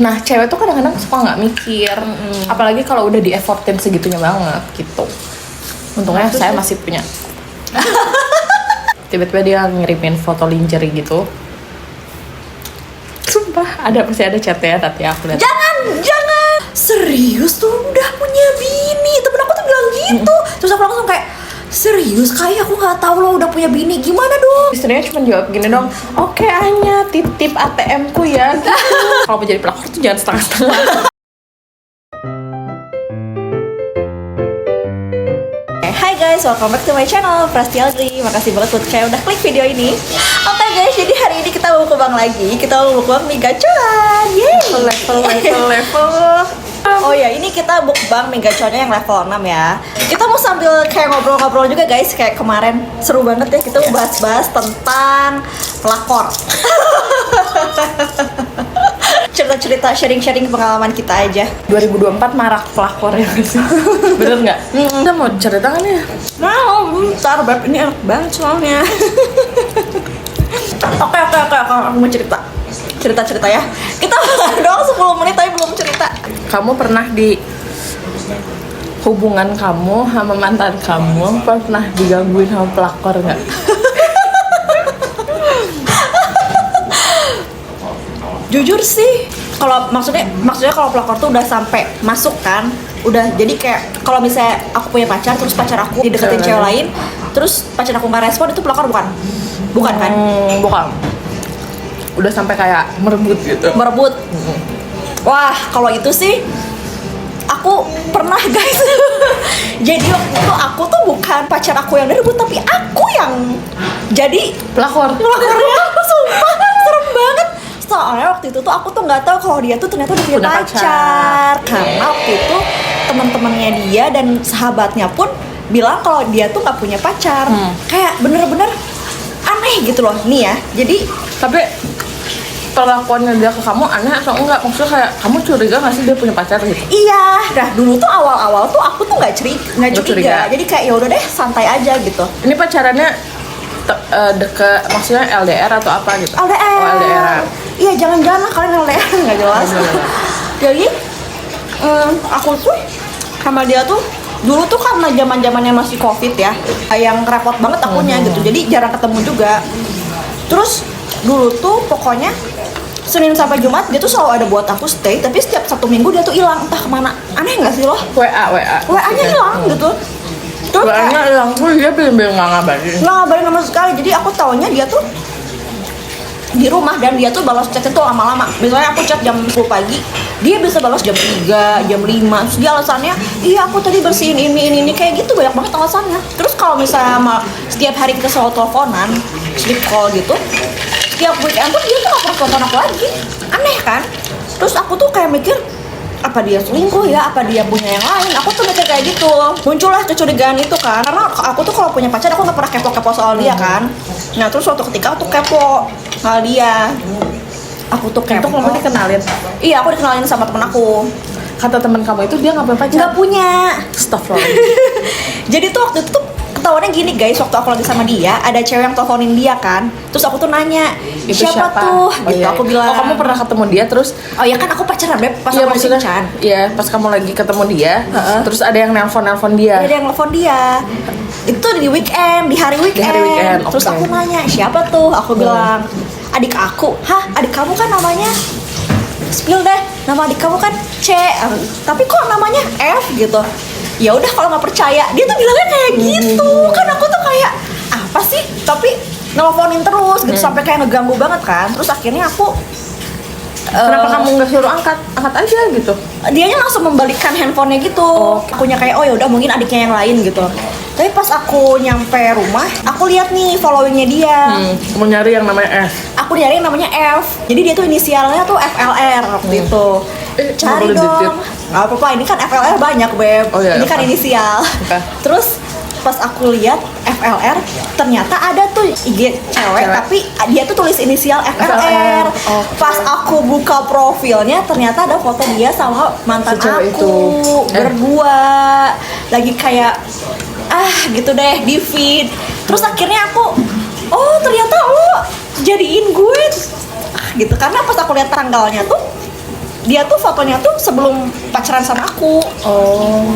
Nah, cewek tuh kadang-kadang suka nggak mikir, apalagi kalau udah di effortin segitunya banget gitu. Untungnya saya masih punya. Tiba-tiba dia ngirimin foto lingerie gitu. Sumpah, pasti ada chatnya tadi aku lihat. Jangan. Serius tuh udah punya bini. Temen aku tuh bilang gitu. Terus aku langsung kayak, serius kayak aku nggak tahu lo udah punya bini, gimana dong? Istrinya cuma jawab gini dong, oke Anya, titip ATM ku ya gitu. Kalau mau jadi pelakor tuh jangan setengah-setengah. Hai guys, welcome back to my channel Prastialri. Makasih banget buat kayak udah klik video ini. Oke guys, jadi hari ini kita mau mukbang lagi. Kita mau mukbang mie gacoan. Yeay. Level. Oh ya, ini kita mukbang mie gacoannya yang level 6 ya. Kita mau sambil kayak ngobrol-ngobrol juga guys. Kayak kemarin seru banget ya, kita mau bahas-bahas tentang pelakor. Cerita-cerita, sharing-sharing pengalaman kita aja. 2024 marak pelakor ya sih. Bener nggak? Kita mau cerita kan ya? Mau, bentar Beb, ini enak banget soalnya. Oke, aku mau cerita ya. Kita doang 10 menit tapi belum cerita. Kamu pernah di hubungan kamu sama mantan kamu pernah digangguin sama pelakor nggak? Jujur sih, kalau maksudnya kalau pelakor tuh udah sampai masuk kan, udah jadi kayak kalau misalnya aku punya pacar terus pacar aku dideketin cewek lain, terus pacar aku nggak respon, itu pelakor bukan kan? Bukan. Udah sampai kayak merebut gitu. Merebut. Wah, kalau itu sih aku pernah guys. Jadi waktu itu aku tuh bukan pacar aku yang direbut, tapi aku yang jadi Pelakornya. Sumpah, serem banget. Soalnya waktu itu tuh aku tuh nggak tahu kalau dia tuh ternyata udah punya pacar. Karena waktu itu teman-temannya dia dan sahabatnya pun bilang kalau dia tuh nggak punya pacar. Kayak bener-bener aneh gitu loh. Nih ya, jadi Tapi perlakuannya dia ke kamu aneh atau enggak? Maksudnya kayak kamu curiga nggak sih dia punya pacar gitu? iya. Nah dulu tuh awal-awal tuh aku tuh nggak curiga. Curiga. Jadi kayak ya udah deh, santai aja gitu. Ini pacarannya deket, maksudnya LDR atau apa gitu? LDR. Oh, LDR. Iya, jangan-jangan lah kalian LDR, nggak jelas. Jadi aku tuh sama dia tuh dulu tuh karena zaman-zamannya masih COVID ya, yang repot banget akunya gitu. Jadi jarang ketemu juga. Terus dulu tuh pokoknya Senin sampai Jumat dia tuh selalu ada buat aku stay, tapi setiap 1 minggu dia tuh hilang entah kemana. Aneh nggak sih lo? WA-nya hilang gitu. Terus WA-nya hilang pun dia bener-bener nggak ngabarin. nggak ngabarin sama sekali. Jadi aku taunya dia tuh di rumah dan dia tuh balas chatnya tuh lama-lama. Misalnya aku chat jam 10 pagi, dia bisa balas jam 3, jam 5. Terus dia alasannya, iya aku tadi bersihin ini kayak gitu, banyak banget alasannya. Terus kalau misalnya setiap hari kita selalu teleponan, sleep call gitu, setiap weekend tuh dia tuh gak pernah telepon aku lagi. Aneh kan? Terus aku tuh kayak mikir, apa dia selingkuh ya, apa dia punya yang lain. Aku tuh mikir kayak gitu. Muncullah kecurigaan itu kan, karena aku tuh kalau punya pacar aku gak pernah kepo-kepo soal dia kan. Nah terus suatu ketika aku tuh kepo soal dia. Aku tuh kepo. Itu kamu dikenalin? Iya, aku dikenalin sama temen aku. Kata teman kamu itu dia nggak punya pacar? Nggak punya. Astagfirullah. Jadi tuh waktu itu tuh ketahuannya gini guys, waktu aku lagi sama dia ada cewek yang teleponin dia kan. Terus aku tuh nanya, Itu siapa tuh? Oh, Gitu iya. aku bilang. Oh, kamu pernah ketemu dia terus? Oh ya kan aku pacaran Beb, pas Iya, aku masih maksudnya, pacaran. iya, pas kamu lagi ketemu dia, terus ada yang nelpon dia. Ada yang telepon dia. Itu di weekend, di hari weekend. Terus oke. aku nanya, siapa tuh? Aku bilang, adik aku. Hah, adik kamu kan namanya spill deh, nama adik kamu kan C, tapi kok namanya F gitu. Ya udah kalau nggak percaya, dia tuh bilangnya kayak gitu. Kan aku tuh kayak apa sih? Tapi nelfonin terus gitu sampai kayak ngeganggu banget kan. Terus akhirnya aku Kenapa kamu nggak suruh angkat aja gitu? dianya langsung membalikkan handphonenya gitu. Akunya kayak oh ya udah mungkin adiknya yang lain gitu. Tapi pas aku nyampe rumah, aku lihat nih followingnya dia. Mau nyari yang namanya F. Aku nyari yang namanya F. Jadi dia tuh inisialnya tuh FLR waktu itu. Cari boleh dong. ditip. Gak apa-apa, ini kan FLR banyak Beb. Oh, iya, ini kan apa? inisial. Oke. Terus pas aku lihat FLR, ternyata ada tuh IG cewek, tapi dia tuh tulis inisial FLR. Oke. Pas aku buka profilnya, ternyata ada foto dia sama mantan Si cewek aku itu. berdua lagi kayak gitu deh di feed. Terus akhirnya aku oh ternyata lo jadiin gue gitu, karena pas aku lihat tanggalnya tuh dia tuh fotonya tuh sebelum pacaran sama aku. Oh.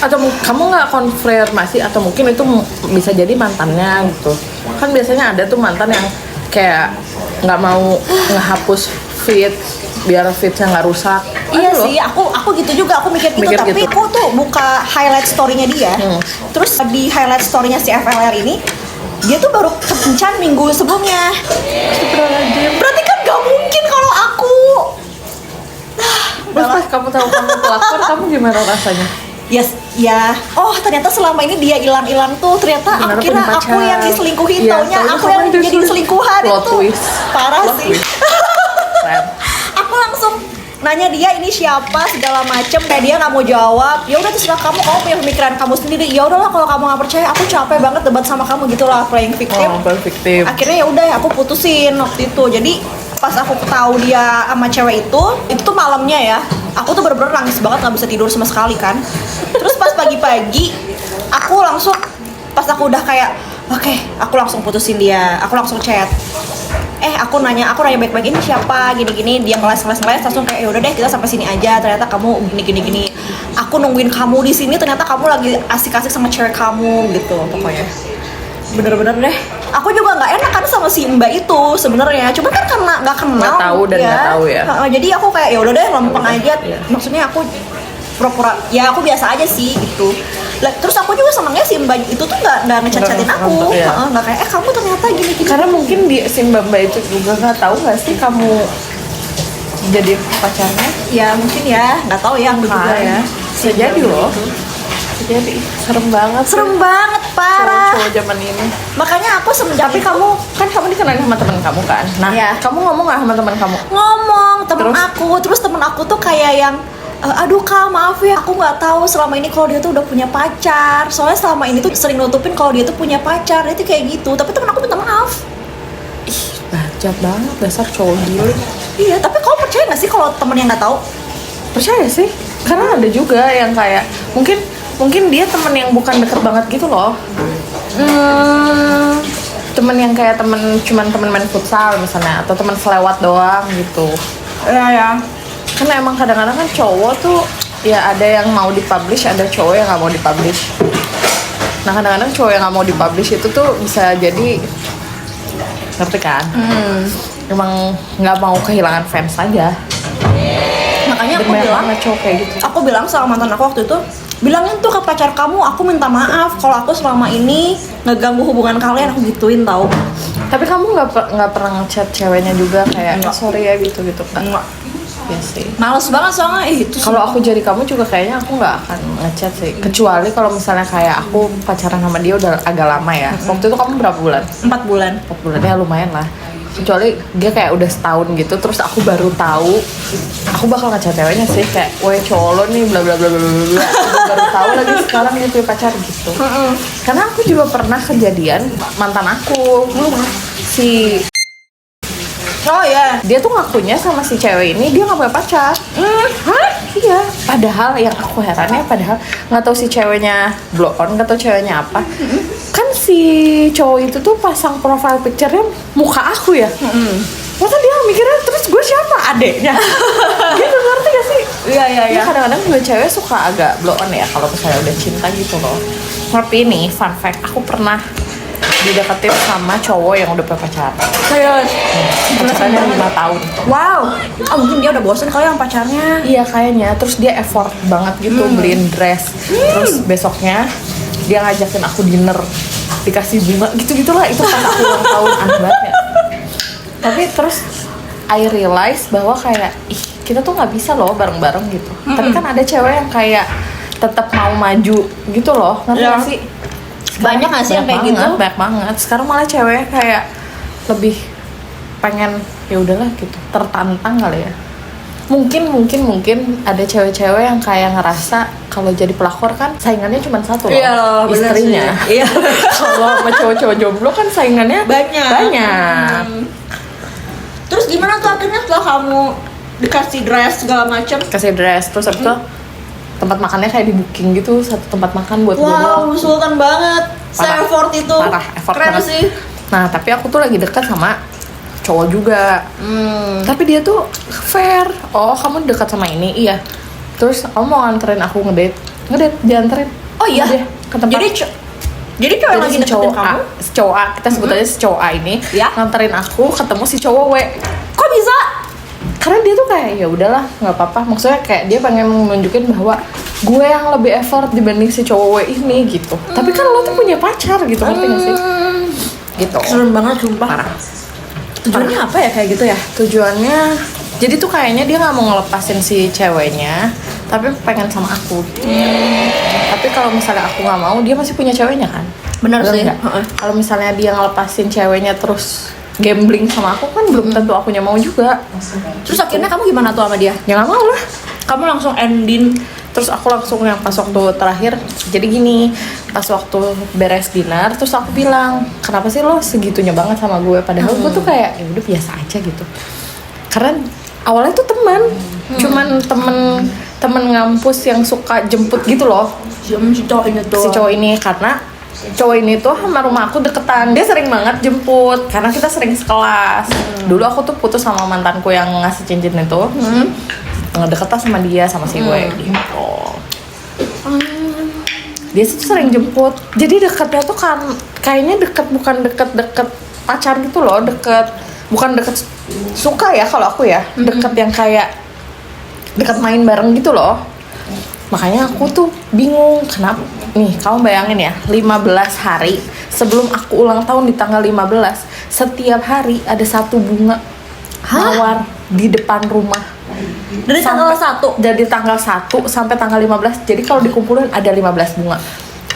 Atau kamu nggak konfirmasi atau mungkin itu bisa jadi mantannya gitu. Kan biasanya ada tuh mantan yang kayak nggak mau ngehapus feed biar feednya nggak rusak. Iya sih, aku gitu juga, aku mikir gitu, tapi gitu. aku tuh buka highlight story-nya dia. Terus di highlight story-nya si FLR ini, dia tuh baru kekencan minggu sebelumnya. Berarti kan gak mungkin kalau aku. Terus pas kamu tahu kamu pelakor, kamu gimana rasanya? Yes, ya. Oh, ternyata selama ini dia hilang-hilang tuh. Ternyata Benar, aku kira punya aku pacar. yang diselingkuhin, Iya, taunya taunya aku kamu yang yang jadi selingkuhan plot itu. twist. Parah Plot sih. twist. Keren. Aku langsung nanya dia ini siapa segala macem, kayak dia nggak mau jawab. Ya udah terserah kamu punya pemikiran kamu sendiri. Ya udahlah kalau kamu nggak percaya, aku capek banget debat sama kamu gitulah, playing victim. Oh, victim. Akhirnya ya udah aku putusin waktu itu. Jadi pas aku tahu dia sama cewek itu tuh malamnya ya, aku tuh bener-bener nangis banget, nggak bisa tidur sama sekali kan. Terus pas pagi-pagi aku langsung, pas aku udah kayak oke, aku langsung putusin dia, aku langsung chat. Aku nanya baik-baik, ini siapa, gini-gini. Dia ngeles langsung kayak ya udah deh, kita sampai sini aja. Ternyata kamu gini. Aku nungguin kamu di sini, ternyata kamu lagi asik-asik sama cewek kamu gitu pokoknya. Bener-bener deh. Aku juga nggak enak kan sama si Mbak itu sebenarnya. Cuma kan karena nggak kenal. Nggak tahu dan nggak tahu ya. Jadi aku kayak ya udah deh, lempeng aja. Maksudnya aku pura-pura ya aku biasa aja sih gitu. Terus aku juga senangnya si Mbak itu tuh nggak ngechat-chatin aku, nggak kayak kamu ternyata gini. Karena mungkin di si Mbak itu juga nggak tahu nggak sih kamu jadi pacarnya? Ya mungkin ya, nggak tahu ya, aku juga ya. Bisa jadi loh. Jadi serem banget. Serem banget, parah. Cowok zaman ini. Makanya aku semenjak Tapi kamu dikenalin sama teman kamu kan? Nah, ya. Kamu ngomong nggak sama teman kamu? Ngomong terus temen aku tuh kayak yang aduh Kak, maaf ya, aku nggak tahu selama ini kalau dia tuh udah punya pacar. Soalnya selama ini tuh sering nutupin kalau dia tuh punya pacar, dia tuh kayak gitu. Tapi temen aku minta maaf. Ih, bacot banget, dasar cowok gila. Iya, tapi kamu percaya nggak sih kalau temen yang nggak tahu? Percaya sih, karena ada juga yang kayak mungkin dia temen yang bukan deket banget gitu loh. Temen yang kayak cuman temen main futsal misalnya, atau temen selewat doang gitu. Ya. Karena emang kadang-kadang kan cowok tuh ya ada yang mau dipublish, ada cowok yang nggak mau dipublish. Nah kadang-kadang cowok yang nggak mau dipublish itu tuh bisa jadi, ngerti kan? Emang nggak mau kehilangan fans aja. Makanya aku banyak bilang banget cowok kayak gitu. Aku bilang sama mantan aku waktu itu, bilangin tuh ke pacar kamu, aku minta maaf kalau aku selama ini ngeganggu hubungan kalian, aku gituin tau. Tapi kamu nggak pernah ngechat ceweknya juga kayak sorry ya gitu Enggak. Ya sih. Males banget soalnya itu. Kalau aku jadi kamu juga kayaknya aku nggak akan ngechat sih. Kecuali kalau misalnya kayak aku pacaran sama dia udah agak lama ya. Waktu itu kamu berapa bulan? 4 bulan. 4 bulan ya lumayan lah. Kecuali dia kayak udah setahun gitu, terus aku baru tahu, aku bakal ngechat ceweknya sih kayak, woi cowok lo nih bla bla bla bla bla. Aku baru tahu lagi sekarang dia punya pacar gitu. Karena aku juga pernah kejadian mantan aku si Oh ya. dia tuh ngakunya sama si cewek ini dia nggak punya pacar. Hah? Iya. Padahal yang aku herannya, padahal nggak tahu si ceweknya blow on, nggak tahu ceweknya apa. Kan si cowok itu tuh pasang profile picture-nya muka aku ya. Masa dia mikirnya terus gue siapa? Adeknya. Gitu, ngerti gak sih? Iya. Kadang-kadang juga cewek suka agak blow on ya kalau misalnya udah cinta gitu loh. Tapi ini fun fact, aku pernah dideketin sama cowok yang udah punya pacar. Serius. Pacarannya 5 tahun. Wow. Mungkin dia udah bosen kali sama pacarnya. Iya kayaknya, terus dia effort banget gitu beliin dress. Terus besoknya dia ngajakin aku dinner, dikasih bunga gitu-gitulah. Itu pas aku ulang tahun, aneh banget ya. Tapi terus I realize bahwa kayak kita tuh nggak bisa loh bareng-bareng gitu. Tapi kan ada cewek yang kayak tetap mau maju gitu loh, ngerti Iya. gak sih? Banyak nggak sih yang kayak gitu? Banyak banget. Sekarang malah cewek kayak lebih pengen ya udahlah gitu, tertantang kali ya. Mungkin ada cewek-cewek yang kayak ngerasa kalau jadi pelakor kan saingannya cuma satu loh, Iya loh, bener istrinya. sih. Iya. Kalau sama cowok-cowok jomblo kan saingannya banyak. Terus gimana tuh akhirnya setelah kamu dikasih dress segala macam? Kasih dress terus habis itu tempat makannya kayak di booking gitu, satu tempat makan buat gue doang. Wow, sultan banget. Parah. Se-effort itu. Parah, effort Keren banget sih. Nah tapi aku tuh lagi dekat sama cowok juga. Tapi dia tuh fair. Oh, kamu dekat sama ini? Iya. Terus kamu mau nganterin aku ngedate dianterin. Oh iya. Sama dia ke tempat. Jadi cowok yang lagi si deketin kamu? si cowok A, kita sebut aja si cowok A ini Ya. nganterin aku ketemu si cowok W. Kok bisa? Karena dia tuh kayak ya udahlah nggak apa-apa. Maksudnya kayak dia pengen nunjukin bahwa gue yang lebih effort dibanding si cowok W ini gitu. Tapi kan lo tuh punya pacar gitu, ngerti nggak sih? Gitu. Serem banget sumpah. Parah. Tujuannya apa ya kayak gitu ya? Tujuannya jadi tuh kayaknya dia nggak mau ngelepasin si ceweknya, tapi pengen sama aku. Tapi kalau misalnya aku nggak mau, dia masih punya ceweknya kan? Benar sih. nggak? Kalau misalnya dia ngelepasin ceweknya terus gambling sama aku kan belum tentu akunya mau juga. Terus akhirnya kamu gimana tuh sama dia? Ya nggak mau lah. Kamu langsung ending. Terus aku langsung yang pas waktu terakhir, jadi gini, pas waktu beres dinner, terus aku bilang, kenapa sih lo segitunya banget sama gue? Padahal gue tuh kayak, ya udah biasa aja gitu. Karena awalnya tuh teman, cuman temen ngampus yang suka jemput gitu loh. Si cowok ini tuh. Si cowok ini, karena cowok ini tuh sama rumah aku deketan. Dia sering banget jemput, karena kita sering sekelas. Dulu aku tuh putus sama mantanku yang ngasih cincin itu. Ngedeket sama dia sama si gue gitu. Dia tuh sering jemput. Jadi deketnya tuh kan kayaknya deket bukan deket pacar gitu loh, bukan deket suka ya kalau aku ya. Deket yang kayak deket main bareng gitu loh. Makanya aku tuh bingung kenapa. Nih, kamu bayangin ya, 15 hari sebelum aku ulang tahun di tanggal 15, setiap hari ada satu bunga mawar di depan rumah. Dari tanggal 1. Dari tanggal 1 sampai tanggal 15. Jadi kalau dikumpulin ada 15 bunga.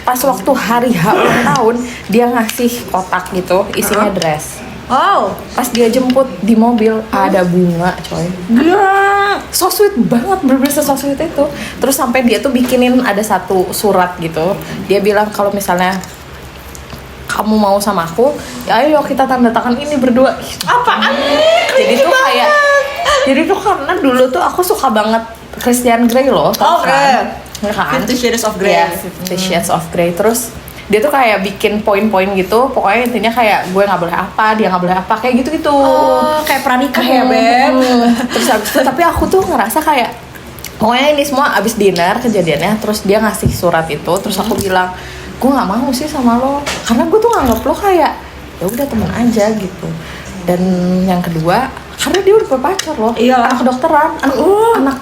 Pas waktu hari H ulang tahun, dia ngasih kotak gitu, isinya dress. Oh, Pas dia jemput di mobil ada bunga, coy. gila. So sweet banget, bener-bener so sweet itu. Terus sampai dia tuh bikinin ada satu surat gitu. Dia bilang kalau misalnya kamu mau sama aku, ya ayo kita tanda tangan ini berdua. Apaan? Jadi tuh kayak, jadi tuh karena dulu tuh aku suka banget Christian Grey loh, tau Oh, kan? Ya kan? 50 Shades of Grey. Iya, 50 Shades of Grey. Terus dia tuh kayak bikin poin-poin gitu, pokoknya intinya kayak gue nggak boleh apa, dia nggak boleh apa, kayak gitu-gitu. Oh, kayak pranikah ya, Beb. Terus abis itu, tapi aku tuh ngerasa kayak pokoknya ini semua abis dinner kejadiannya. Terus dia ngasih surat itu, terus aku bilang gue nggak mau sih sama lo, karena gue tuh nganggap lo kayak ya udah temen aja gitu. Dan yang kedua, karena dia udah berpacar loh, Iya. anak kedokteran, anak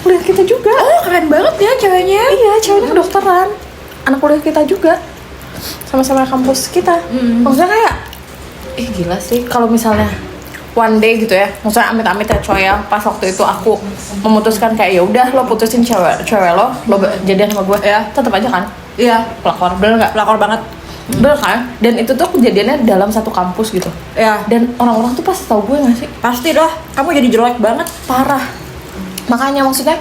kuliah kita juga. Oh, keren banget ya ceweknya. Iya, ceweknya kedokteran, anak kuliah kita juga, sama-sama kampus kita. Maksudnya kayak, gila sih kalau misalnya one day gitu ya, maksudnya amit-amit ya coy ya, pas waktu itu aku memutuskan kayak ya udah lo putusin cewek lo jadian sama gue, ya tetap aja kan Iya, pelakor, bener nggak? pelakor banget. Bener kan? Dan itu tuh kejadiannya dalam satu kampus gitu. Ya, Dan orang-orang tuh pasti tahu gue nggak sih? pasti dah. Kamu jadi jelek banget. Parah. Makanya maksudnya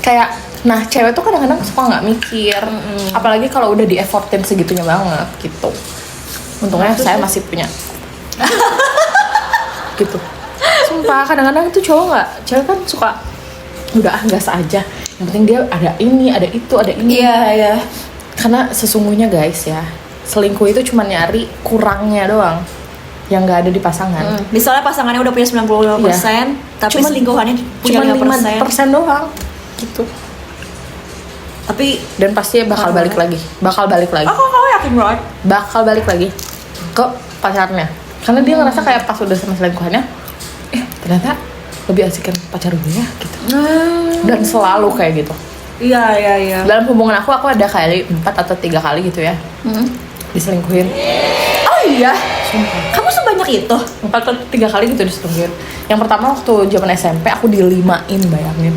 kayak, nah cewek tuh kadang-kadang suka nggak mikir, apalagi kalau udah di effortin segitunya banget gitu. Untungnya saya masih punya. Gitu. Sumpah kadang-kadang tuh cewek kan suka udah gas aja. Yang penting dia ada ini, ada itu, ada ini. Iya. Karena sesungguhnya guys ya, selingkuh itu cuma nyari kurangnya doang yang nggak ada di pasangan. Misalnya pasangannya udah punya 95%, tapi Cuman- selingkuhannya punya Cuma 5%. 5% doang gitu. Tapi Dan pasti bakal balik lagi. aku yakin banget. Bakal balik lagi ke pacarnya. Karena dia ngerasa kayak pas udah sama selingkuhannya, ternyata lebih asikan pacar gue ya gitu. Dan selalu kayak gitu. Iya. Dalam hubungan aku ada kali 4 atau 3 kali gitu ya diselingkuhin. Oh iya. Kamu sebanyak itu? 4 atau 3 kali gitu diselingkuhin. Yang pertama waktu zaman SMP aku dilimain, bayangin.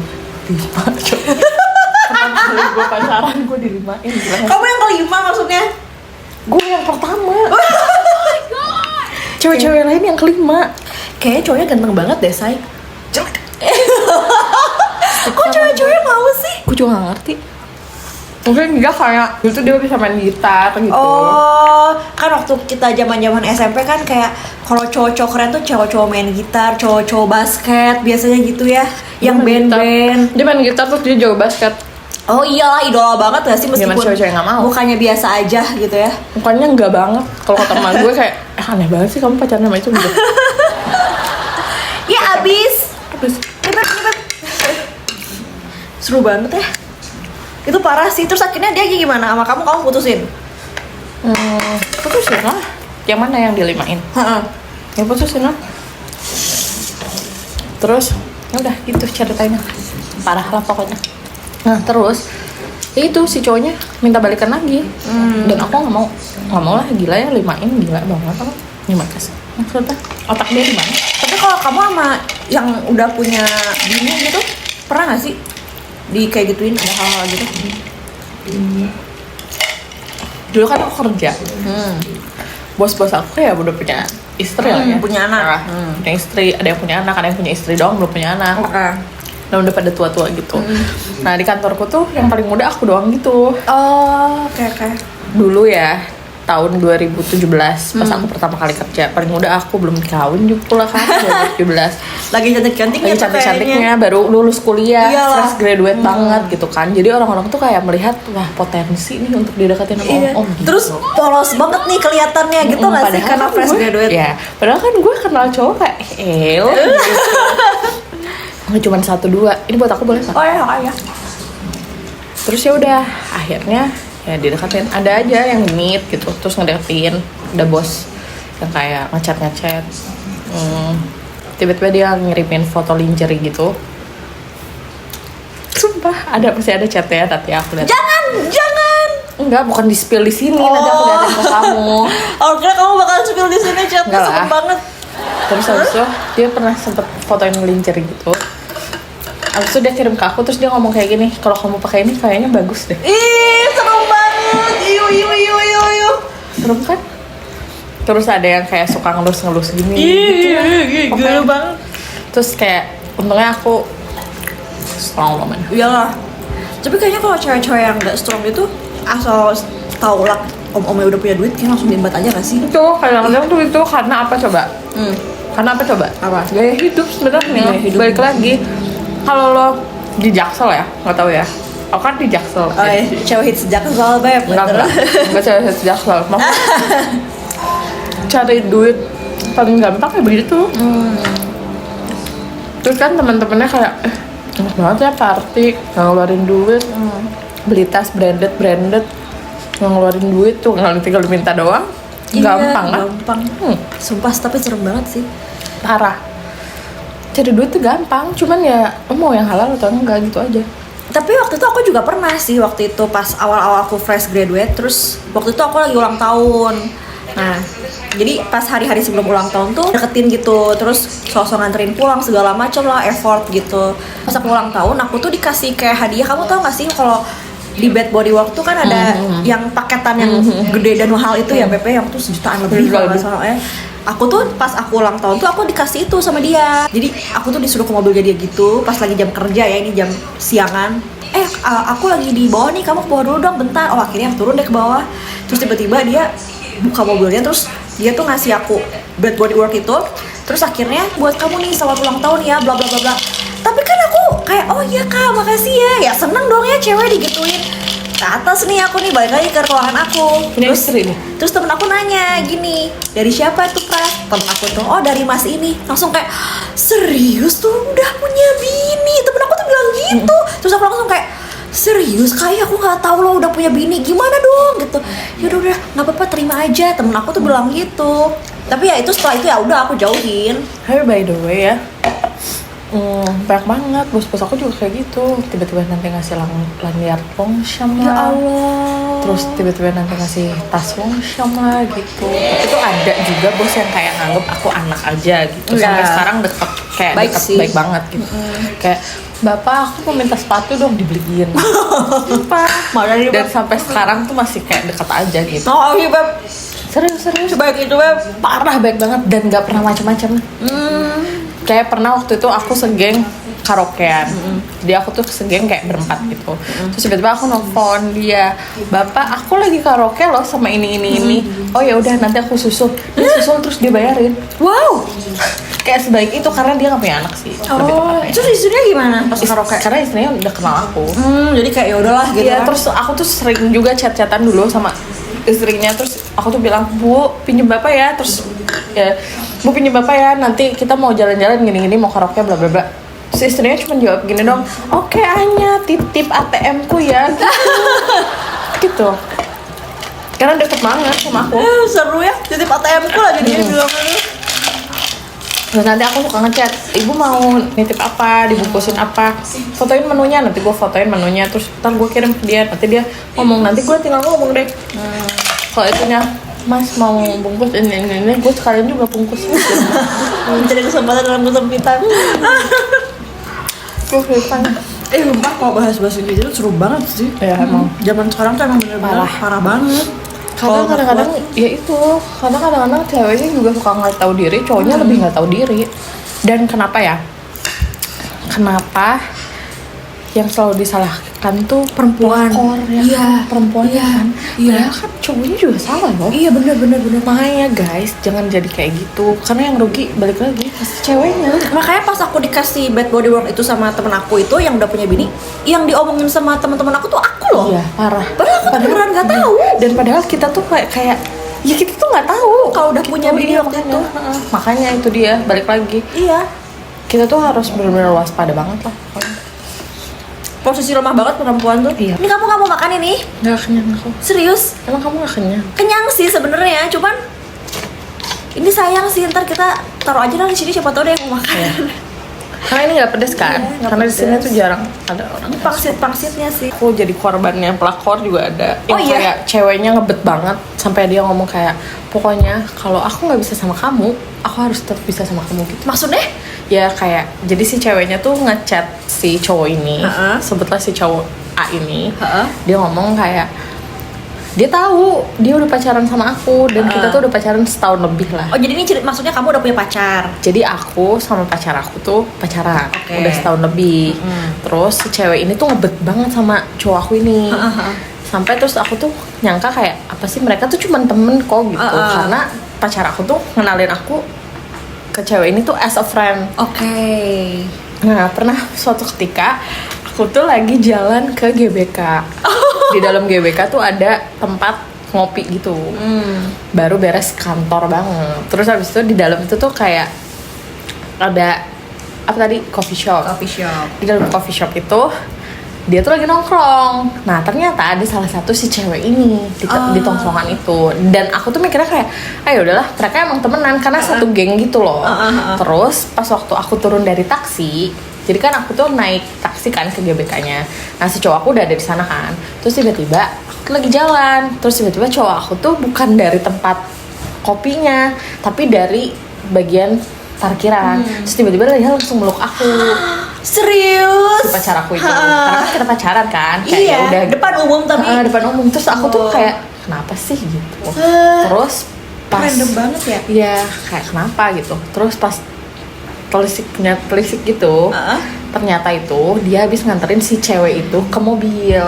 5 coy. Pertama kali gue pacaran gue dilimain. Gila. Kamu yang kelima maksudnya? Gue yang pertama. Cewek-cewek lain yang kelima. Kayaknya cowoknya ganteng banget deh, Say. Kok cewek-cewek mau sih? Gue juga gak ngerti. Mungkin enggak kayak gitu dia bisa main gitar gitu. Oh, kan waktu kita zaman-zaman SMP kan kayak kalau cowok-cowok keren tuh cowok-cowok main gitar, cowok-cowok basket biasanya gitu ya, yang Main gitar. band-band. Dia main gitar terus dia jago basket. Oh iyalah, idola banget gak sih Gimana meskipun cewek-cewek nggak mau? mukanya biasa aja gitu ya. Mukanya enggak banget. Kalau kata teman gue kayak aneh banget sih kamu pacaran sama itu gitu. habis. Nyepet. Seru banget ya. Itu parah sih. Terus akhirnya dia gimana sama kamu putusin? Putusin lah. Yang mana yang dilimain? Ya putusin lah. Terus ya udah gitu ceritanya. Parah lah pokoknya. Nah terus itu si cowoknya minta balikan lagi. Dan aku nggak mau lah, gila ya, limain gila banget apa? Gimana sih? Maksudnya otak dia gimana? Tapi kalau kamu sama yang udah punya bini gitu, pernah nggak sih di kayak gituin ada hal-hal gitu? Dulu kan aku kerja. Bos-bos aku ya udah punya istri lah ya. Punya anak. Punya istri, ada yang punya anak, ada yang punya istri doang belum punya anak. Nah udah pada tua-tua gitu. Nah di kantorku tuh yang paling muda aku doang gitu. Oh, oke. Dulu ya tahun 2017 pas aku pertama kali kerja, paling muda aku belum kawin juga kan 2017. Lagi cantik-cantiknya. Lagi cantik-cantiknya, baru lulus kuliah, Iyalah. fresh graduate banget gitu kan. Jadi orang-orang tuh kayak melihat wah potensi nih untuk dideketin sama om gitu. Terus polos banget nih kelihatannya gitu nggak sih karena kan fresh gue- graduate? Ya, padahal kan gue kenal cowok kayak gitu. Nggak cuma 1-2. Ini buat aku boleh nggak? Oh ya. Terus ya udah akhirnya ya dideketin, ada aja yang meet gitu terus ngedeketin, ada bos yang kayak ngechat tiba-tiba dia ngirimin foto lingerie gitu, sumpah masih ada chatnya, tapi aku lihat Jangan. enggak, bukan di spill di sini, nanti aku liatin ke kamu. Oke, kamu bakal spill di sini chatnya Enggak serem lah. banget. Terus habis itu dia pernah sempet fotoin lingerie gitu, habis itu dia kirim ke aku, terus dia ngomong kayak gini, kalau kamu pakai ini kayaknya bagus deh. Ih, serem banget. Iu. Serem kan? Terus ada yang kayak suka ngelus-ngelus gini Iya, gitu. gila banget. Terus kayak untungnya aku strong woman. Iyalah. Tapi kayaknya kalau cewek-cewek yang nggak strong itu asal tahu lah om-omnya udah punya duit, kayak langsung diembat aja gak sih? Itu kadang-kadang tuh itu karena apa coba? Karena apa coba? Apa? Gaya hidup sebenarnya. Gaya hidup. Balik lagi, kalau lo di Jaksel ya, nggak tahu ya. Aku kan di Jaksel. Oh iya, cewek hit sejak soal beb. Enggak cewek di Jaksel. Maksudnya cari duit paling gampang kayak begitu. Terus kan teman-temannya kayak enak banget ya party, nggak ngeluarin duit, beli tas branded, nggak ngeluarin duit tuh, nggak tinggal minta doang, gampang kan? Gampang. Sumpah, tapi serem banget sih. Parah. Cari duit tuh gampang, cuman ya lo mau yang halal atau enggak gitu aja. Tapi waktu itu aku juga pernah sih, waktu itu pas awal-awal aku fresh graduate, terus waktu itu aku lagi ulang tahun. Nah, jadi pas hari-hari sebelum ulang tahun tuh deketin gitu, terus sosok nganterin pulang segala macam lah, effort gitu. Pas aku ulang tahun, aku tuh dikasih kayak hadiah. Kamu tau gak sih kalau di Bad Body Work tuh kan ada yang paketan yang gede dan mahal itu ya, PP yang tuh sejutaan lebih kalau nggak salah ya. Aku tuh pas aku ulang tahun tuh aku dikasih itu sama dia. Jadi aku tuh disuruh ke mobilnya dia gitu pas lagi jam kerja ya, ini jam siangan. Aku lagi di bawah nih, kamu ke bawah dulu dong bentar. Oh akhirnya aku turun deh ke bawah. Terus tiba-tiba dia buka mobilnya, terus dia tuh ngasih aku Bad Body Work itu. Terus akhirnya buat kamu nih selamat ulang tahun ya, bla bla bla bla. Tapi kan aku kayak oh iya kak makasih ya. Ya seneng dong ya cewek digituin. Ke atas nih aku nih, balik lagi ke ruangan aku. Punya istri nih? Terus temen aku nanya gini, dari siapa tuh Pras? Temen aku tuh, oh dari mas ini. Langsung kayak, serius tuh udah punya bini? Temen aku tuh bilang gitu. Terus aku langsung kayak, serius kayak aku nggak tahu lo udah punya bini, gimana dong gitu. Yaudah nggak apa-apa terima aja. Temen aku tuh bilang gitu. Tapi ya itu setelah itu ya udah aku jauhin. Tapi by the way ya, banyak banget bos-bos aku juga kayak gitu, tiba-tiba nanti ngasih lanyard Longchamp Ya lah, Allah. terus tiba-tiba nanti ngasih tas Longchamp lah gitu. Tapi tuh ada juga bos yang kayak nganggep aku anak aja gitu, sampai Iya. sekarang deket, kayak Baik deket sih. baik banget gitu. Kayak bapak aku mau minta sepatu dong dibeliin. Sumpah. Malah dia, Dan Beb. sampai sekarang tuh masih kayak deket aja gitu. Oh iya Beb, Serius sebaik itu Beb. parah, baik banget dan nggak pernah macam-macam. Kayak pernah waktu itu aku segeng karaokean, jadi aku tuh segeng kayak berempat gitu. Terus tiba-tiba aku nelfon dia, bapak aku lagi karaoke loh sama ini. Oh ya udah nanti aku susul. Dia susul terus dia bayarin. Wow. Kayak sebaik itu karena dia nggak punya anak sih. Lebih Oh, tepatnya. terus istrinya gimana pas karaoke? Karena istrinya udah kenal aku. Jadi kayak ya udahlah gitu Iya, kan. terus aku tuh sering juga chat-chatan dulu sama istrinya, terus aku tuh bilang, bu pinjem bapak ya, terus ya Bu pinjam bapak ya, nanti kita mau jalan-jalan gini-gini, mau karaoke bla bla bla. Terus istrinya cuma jawab gini dong, oke Anya, titip ATM ku ya gitu. Karena deket banget sama aku. Seru ya, titip ATM ku lagi dia bilang. Terus nanti aku suka ngechat, ibu mau nitip apa, dibungkusin apa, fotoin menunya, nanti gue fotoin menunya, terus ntar gue kirim ke dia, nanti dia ngomong, nanti gue tinggal ngomong deh. Kalau itunya, Mas mau bungkus ini, gue sekalian juga bungkus. Mencari kesempatan dalam kesempitan. Lupa kalau bahas-bahas gitu tuh seru banget sih. Ya emang. Zaman sekarang tuh emang bener-bener parah banget. Karena kadang-kadang ya itu, karena kadang-kadang ceweknya juga suka nggak tahu diri, cowoknya lebih nggak tahu diri. Dan kenapa ya? Kenapa yang selalu disalahkan tuh Perempuan. pelakor, ya Iya. kan? Perempuan Iya. kan? Iya. Padahal kan cowoknya juga salah loh. Iya bener. Makanya guys, jangan jadi kayak gitu. Karena yang rugi balik lagi pasti ceweknya. Makanya pas aku dikasih bad body work itu sama temen aku itu yang udah punya bini, yang diomongin sama teman-teman aku tuh aku loh. Iya, parah. Padahal aku beneran nggak tahu. Dan padahal kita tuh kayak ya kita tuh nggak tahu Kalau udah punya bini iya, waktu makanya. itu. Makanya itu dia balik lagi. Iya. Kita tuh harus benar-benar waspada banget lah. Posisi lemah banget perempuan tuh. Iya. Ini kamu nggak mau makan ini? Nggak kenyang aku. Serius? Emang kamu nggak kenyang? Kenyang sih sebenarnya, cuman ini sayang sih, ntar kita taruh aja lah di sini, siapa tahu deh yang mau makan. Karena ini nggak pedes kan? Iya, nggak Karena di sini pedes. tuh jarang ada orang. Ini pangsit-pangsitnya sih. Aku jadi korbannya pelakor juga ada. Oh, Yang iya? kayak ceweknya ngebet banget sampai dia ngomong kayak pokoknya kalau aku nggak bisa sama kamu, aku harus tetap bisa sama kamu gitu. Maksudnya? Ya kayak jadi si ceweknya tuh ngechat si cowok ini, Heeh. sebutlah si cowok A ini, Heeh. dia ngomong kayak dia tahu dia udah pacaran sama aku dan kita tuh udah pacaran setahun lebih lah. Oh jadi ini maksudnya kamu udah punya pacar? Jadi aku sama pacar aku tuh pacaran Oke. udah setahun lebih. Terus si cewek ini tuh ngebet banget sama cowok aku ini. Sampai terus aku tuh nyangka kayak apa sih mereka tuh cuman temen kok gitu. Karena pacar aku tuh ngenalin aku ke cewek ini tuh as a friend. Oke. Nah, pernah suatu ketika aku tuh lagi jalan ke GBK. Di dalam GBK tuh ada tempat ngopi gitu. Baru beres kantor banget. Terus habis itu di dalam itu tuh kayak ada apa tadi? Coffee shop. Coffee shop. Di dalam coffee shop itu dia tuh lagi nongkrong. Nah, ternyata ada salah satu si cewek ini di tongkrongan itu. Dan aku tuh mikirnya kayak, ayo udahlah, mereka emang temenan karena satu geng gitu loh. Terus pas waktu aku turun dari taksi, jadi kan aku tuh naik taksi kan ke GBK-nya. Nah, si cowok aku udah ada di sana kan. Terus tiba-tiba aku tuh lagi jalan. Terus tiba-tiba cowok aku tuh bukan dari tempat kopinya, tapi dari bagian parkiran. Terus tiba-tiba dia langsung meluk aku. Serius? Si pacar aku itu, karena kan kita pacaran kan, kayak Iya, ya udah depan umum tapi. depan umum. Terus aku tuh kayak kenapa sih gitu. Terus pas Random banget ya? Iya, kayak kenapa gitu. Terus pas telisik gitu, ternyata itu dia habis nganterin si cewek itu ke mobil.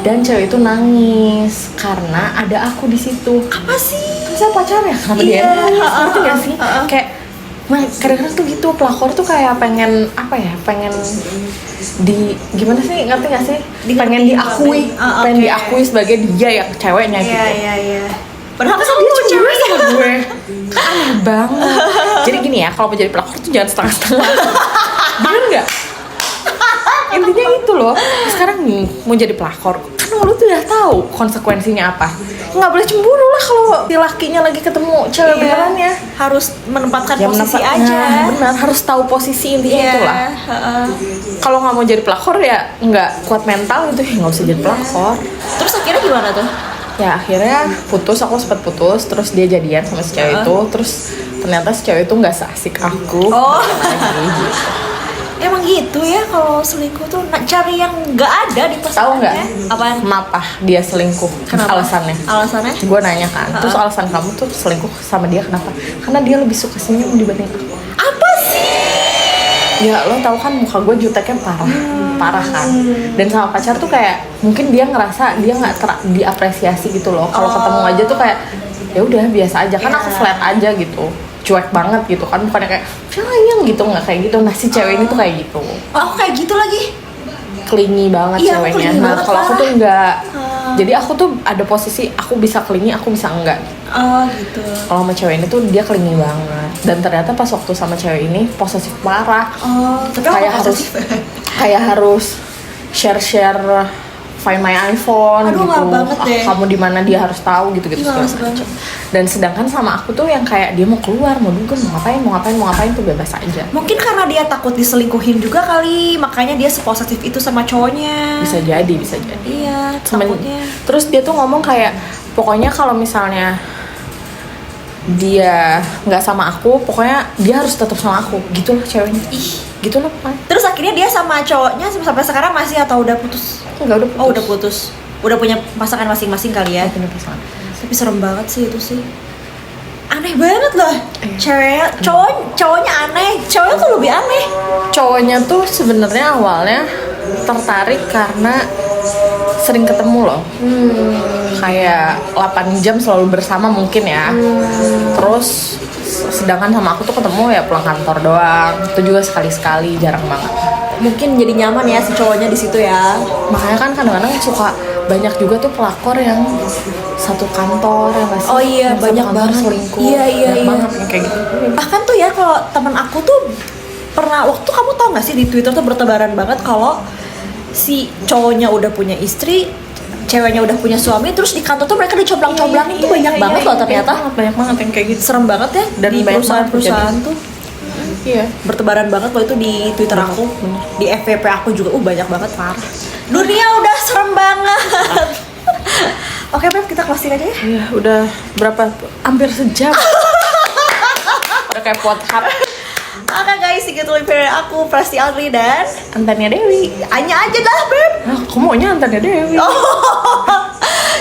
Dan cewek itu nangis karena ada aku di situ. Apa sih? Kan saya pacarnya, kenapa dia Iya, nangis? Ngerti gak sih? Kayak nah kadang-kadang tuh gitu, pelakor tuh kayak pengen apa ya, pengen di gimana sih, ngerti gak sih? Pengen diakui, pengen oke. diakui sebagai dia yang ceweknya gitu. Iya. Padahal kan Dia kamu cuma cewek. sama gue. Kan aneh banget. Jadi gini ya, kalau mau jadi pelakor tuh jangan setengah-setengah. Bener nggak? Intinya itu loh. Sekarang nih mau jadi pelakor, kan lu tuh udah tahu konsekuensinya apa. Nggak boleh cemburu lah kalau si lakinya lagi ketemu cewek benerannya. Harus menempatkan Ya, posisi menempatkan- aja. Nah, benar, harus tahu posisi intinya Iya, itulah. Kalau nggak mau jadi pelakor ya nggak kuat mental gitu, ya nggak usah jadi pelakor. Terus akhirnya gimana tuh? Ya akhirnya putus, aku sempat putus, terus dia jadian sama si cewek itu, terus ternyata si cewek itu nggak seasik aku. Oh. Lagi gitu. Emang gitu ya kalau selingkuh tuh cari yang nggak ada di pasangannya. Tahu nggak? Apaan? Kenapa dia selingkuh? Kenapa? Alasannya? Alasannya? Gue nanya kan, terus alasan kamu tuh selingkuh sama dia kenapa? Karena dia lebih suka senyum dibanding aku. Apa sih? Ya lo tau kan muka gue juteknya parah kan. Dan sama pacar tuh kayak mungkin dia ngerasa dia nggak diapresiasi gitu loh. Kalau ketemu aja tuh kayak ya udah biasa aja kan, aku flat aja gitu, cuek banget gitu kan, bukannya kayak sayang gitu, nggak kayak gitu. Nah si cewek ini tuh kayak gitu, Oh, aku kayak gitu lagi. clingy banget Iya, ceweknya. clingy Nah banget, kalau aku parah. tuh enggak. Jadi aku tuh ada posisi aku bisa clingy, aku bisa enggak. Oh gitu. Kalau sama cewek ini tuh dia clingy banget. Dan ternyata pas waktu sama cewek ini posesif parah. Oh, tapi Kayak aku harus posesif. kayak harus share find my iPhone Aduh, gitu. maaf banget deh. Kamu di mana dia harus tahu gitu-gitu Ih, segala males macam. Dan sedangkan sama aku tuh yang kayak dia mau keluar, mau dugem, mau ngapain tuh bebas aja. Mungkin karena dia takut diselingkuhin juga kali, makanya dia sepositif itu sama cowoknya. Bisa jadi. Iya, Semen- takutnya. Terus dia tuh ngomong kayak pokoknya kalau misalnya dia nggak sama aku, pokoknya dia harus tetap sama aku. Gitu loh ceweknya. Ih. Gitu loh, Pak. Terus akhirnya dia sama cowoknya sampai sekarang masih atau udah putus? Enggak udah putus. Oh, udah putus. Udah punya pasangan masing-masing kali ya. Punya pasangan. Tapi serem banget sih itu sih. Aneh banget loh. Iya. Cowoknya aneh. Cowoknya tuh lebih aneh. Cowoknya tuh sebenarnya awalnya tertarik karena sering ketemu loh. Kayak 8 jam selalu bersama mungkin ya. Terus sedangkan sama aku tuh ketemu ya pulang kantor doang. Itu juga sekali-sekali, jarang banget. Mungkin jadi nyaman ya si cowoknya di situ ya. Makanya kan kadang-kadang suka banyak juga tuh pelakor yang satu kantor yang Oh iya, yang satu banyak kantor banget. selingkuh. Iya. Banyak banget yang kayak gitu. Bahkan tuh ya kalau teman aku tuh pernah waktu kamu tau gak sih di Twitter tuh bertebaran banget kalau si cowoknya udah punya istri, ceweknya udah punya suami, terus di kantor tuh mereka dicomblang-comblangin tuh banyak banget loh ternyata. Banyak banget yang kayak gitu. Serem banget ya Dan di banyak banget perusahaan-perusahaan tuh. Iya. Bertebaran banget loh itu di Twitter aku, di FVP aku juga, banyak banget parah. Dunia udah serem banget. Oke Beb, kita closing aja ya. Iya, udah berapa? Hampir sejam. Udah kayak podcast. Oke guys, segitu dari aku, Presti Alri dan Antania Dewi. Anya aja dah Beb. Aku maunya Antania Dewi.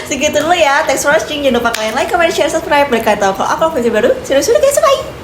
Segitu dulu ya, thanks for watching. Jangan lupa kalian like, comment, share, subscribe. Berkata kalau aku video baru, sudah guys, bye.